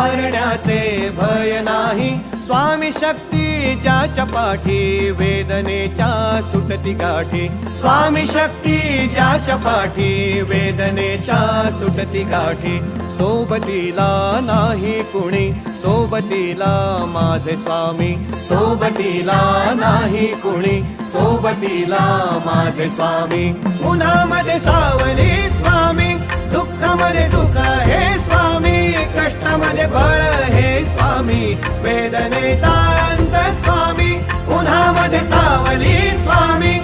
मारण्याचे भय नाही, स्वामी शक्ती ज्याच्या पाठी वेदनेच्या सुटती गाठी, स्वामी शक्ती ज्याच्या पाठी वेदनेच्या सुटती गाठी. सोबतीला नाही कुणी, सोबतीला माझे स्वामी, सोबतीला नाही कुणी, सोबतीला माझे स्वामी. उन्हामध्ये सावली स्वामी, दुःखामध्ये सुख हे स्वामी, कष्टामध्ये बळ हे स्वामी, वेदनेचा अंत स्वामी. उन्हामध्ये सावली स्वामी,